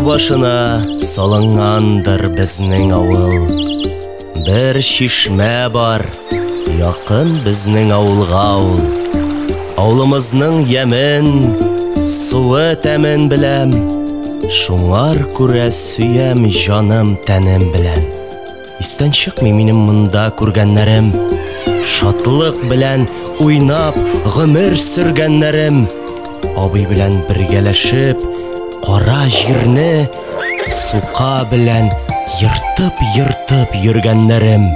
башына салынгандыр безнең авыл. Бер шишмә бар, якын безнең авылга ул. Авылымызның ямен, суы тәмен беләм, шуңар күрә сөям җаным тәнем белән. Истән чыкмый минем монда күргәннәрем, шатлык белән уйнап гомер сөргәннәрем. Абый белән бергәләшеп, кара җирне сука белән йыртып йөргәннәрем.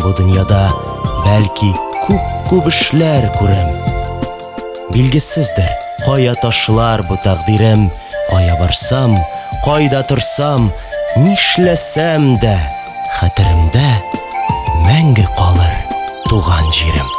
Бу дөньяда бәлки күп эшләр күрәм. Билгесездер, кая ташлар бу тәкъдирем, кая барсам, кайда торсам, нишләсәм дә, хәтеремдә мәңге калыр туган җирем.